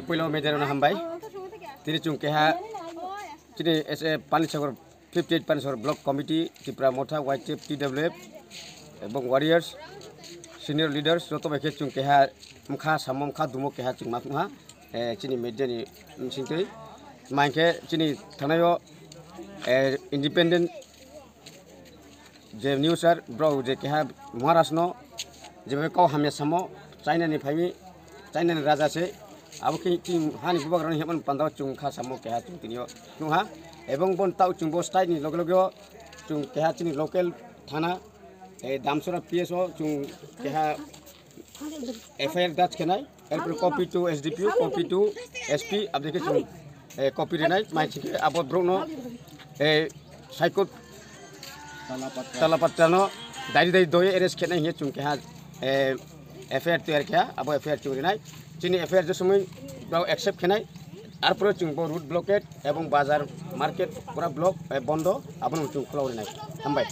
puilo medan hambai. Tiri chung keha tiri Panisagor 58 Panisagor Block Committee Tipra Motha YTF TWF ebong warriors senior leaders joto beke chung keha mukha samom kha dumo keha chung makha chini media ni singtei mainke chini thanayo independent je news ar bro je keha Maharashtra je kau hamya samo China ni phai China ni raja se abo ki tim hani bubak ran heman pandaw chung kha samo keha chung tinio nu ha ebong bon tau chung bo style ni log chung keha chini local thana Damsora PSO chung keha FIR Dutch kenai erpor copy to SDPU copy to SP abdeke chung copy renai mai chike abo brono saikot talapatano dari doye eres kenai he chung keha FIR tayar kya abo FIR chung renai chini FIR jo samoi bro accept kenai arpor chung bo route blockade ebong bazar market pura block bondo abon chung kholo renai hambai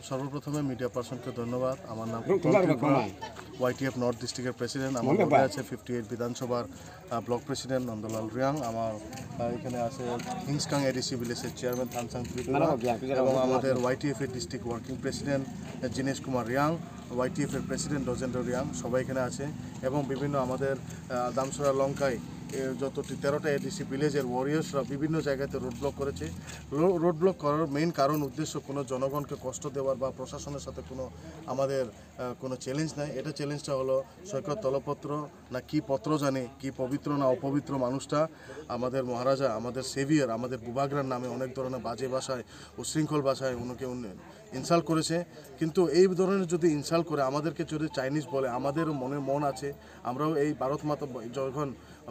সর্বপ্রথমে media পার্সনকে ধন্যবাদ। আমার নাম YTF north ডিস্ট্রিক্টের president. আমার মধ্যে আছে 58 বিধানসভার block president Nandalal Reang. আমার এখানে আছে হিংসকাং এডিসি ভিলেজের চেয়ারম্যান থানসাং ত্রিপুরা এবং আমাদের YTF এর district working president Jinesh Kumar Reang, YTF এর প্রেসিডেন্ট রজেন্দ্র রিয়াং, সবাই এখানে আছে এবং বিভিন্ন আমাদের দামসরা লঙ্কায় যত 13টা এডিসি ভিলেজের ওয়ারিয়ার্সরা বিভিন্ন জায়গাতে রোড ব্লক করেছে। রোড ব্লক করার মেইন কারণ উদ্দেশ্য কোনো জনগণকে কষ্ট দেওয়ার বা প্রশাসনের সাথে কোনো আমাদের কোনো চ্যালেঞ্জ নাই। এটা চ্যালেঞ্জটা হলো সৈকত তলপত্র না কি পত্র জানে, কি পবিত্র না অপবিত্র মানুষটা আমাদের মহারাজা, আমাদের সেভিয়ার, আমাদের বুবাগ্রার নামে অনেক ধরনের বাজে ভাষায় উশৃঙ্খল ভাষায় উনাকে ইনসাল্ট করেছে। কিন্তু এই ধরনের যদি ইনসাল্ট করে আমাদেরকে যদি চাইনিজ বলে, আমাদেরও মন আছে। আমরাও এই ভারত মাতা যখন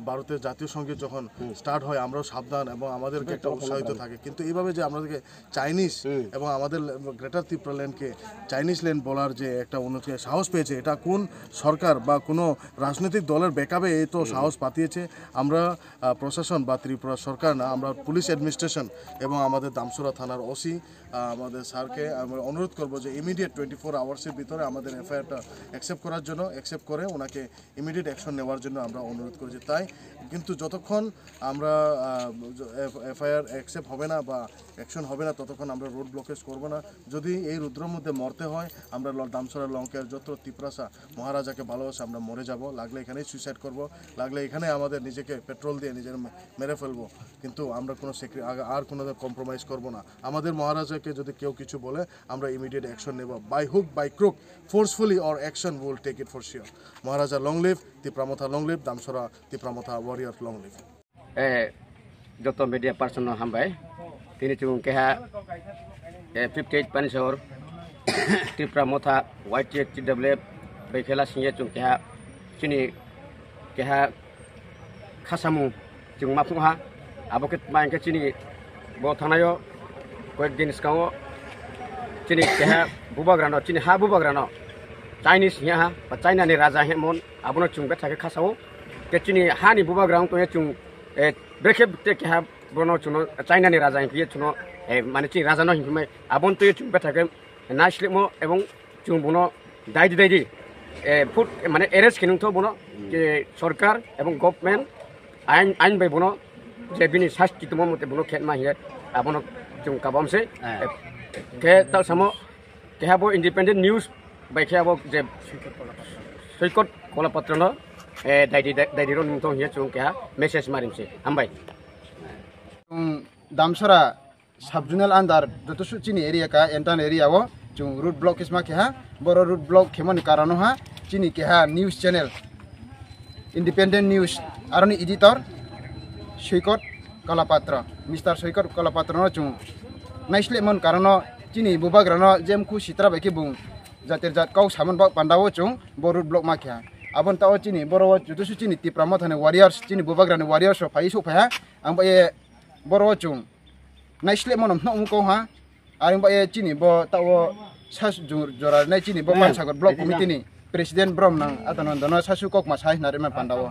ভারতের জাতীয় সঙ্গীত যখন স্টার্ট হয় আমরাও সাবধান এবং আমাদেরকে একটা উৎসাহিত থাকে। কিন্তু এইভাবে যে আমাদেরকে চাইনিজ এবং আমাদের গ্রেটার ত্রিপুরা ল্যান্ডকে চাইনিজ ল্যান্ড বলার যে একটা উন্নতি সাহস পেয়েছে, এটা কোন সরকার বা কোনো রাজনৈতিক দলের ব্যাকআপে এই তো সাহস পাতিয়েছে। আমরা প্রশাসন বা ত্রিপুরা সরকার না, আমরা পুলিশ অ্যাডমিনিস্ট্রেশন এবং আমাদের দামসরা থানার ওসি আমাদের স্যারকে আমরা অনুরোধ করবো যে ইমিডিয়েট 24 আওয়ার্সের ভিতরে আমাদের এফআইআরটা অ্যাকসেপ্ট করার জন্য, অ্যাকসেপ্ট করে ওনাকে ইমিডিয়েট অ্যাকশন নেওয়ার জন্য আমরা অনুরোধ করেছি। তাই কিন্তু যতক্ষণ আমরা এফআইআর অ্যাকসেপ্ট হবে না বা অ্যাকশন হবে না ততক্ষণ আমরা রোড ব্লকেজ করব না। যদি এই রুদ্রের মধ্যে মরতে হয় আমরা দামসরা লঙ্কার যত তিপ্রাসা মহারাজাকে ভালোবাসে আমরা মরে যাব, লাগলে এখানেই সুইসাইড করব, লাগলে এখানে আমাদের নিজেকে পেট্রোল দিয়ে নিজের মেরে ফেলবো, কিন্তু আমরা কোনো আর কোনো কম্প্রোমাইজ করব না। আমাদের মহারাজাকে যদি কেউ কিছু বলে আমরা ইমিডিয়েট অ্যাকশন নেব, by hook by crook, forcefully or action will take it for sure. Maharaja long live, Tipra Motha long live, দামসরা তিপ্রামথা ওয়ারিয়ার লং লিভ। যত মিডিয়া পার্সন হামবাই তিনি chung keha 58 Panisagor Tipra Motha YTF TWF Bekela singye chung keha chini keha khasamu chung mapungha aboket maingke chini bo thanayo koek din skao chini keha bubagrano chini ha bubagrano Chinese nya ha ba China ni raja hemon abono chung bethake khasao ke chini ha ni bubagrang to chung breke te keha bono chuno China ni raja hiye chuno মানে চি রাজা নয় হিমে আবন তো চুপে থাকে নাইসলিমো এবং চুং বনো দাইদি foot মানে erase কিনুং তো বনো যে সরকার এবং গভর্নমেন্ট আইন বাই বনো যে বিনি শাস্তি তো মতে বনো খেতমা হিয়ে আবনো চুং কাবমসে কে তাল সামো কে হাবো ইন্ডিপেন্ডেন্ট নিউজ বাই কে হাবো যে সৈকত কলাপত্র ন দাইদি রন তো হিয়ে চুং কে মেসেজ মারিমসে হামবাই দামসরা সাবজুনাল আন্ডার যত চিনি এরিয়া কা এন্টান এরিয়া ও chung root block isma ke ha boro root block khemon karano ha chini ke ha news channel independent news aroni editor Soikot Kalapatra Mr. Soikot Kalapatra no chung naisle mon karano chini bubagrano jem khu sitra beki bung jatir jat kau samon ba pandawo chung boro root block ma ke ha abon tao chini boro jutu su chini tipramo thane warriors chini bubagrano warriors so phai su pha ang ba e boro chung naisle monom no ko ha aring ba e chini bo tawo sas jora nai chini bo Panisagor block committee ni president brom nang atanon dono sasu kok ma sai nare ma pandawo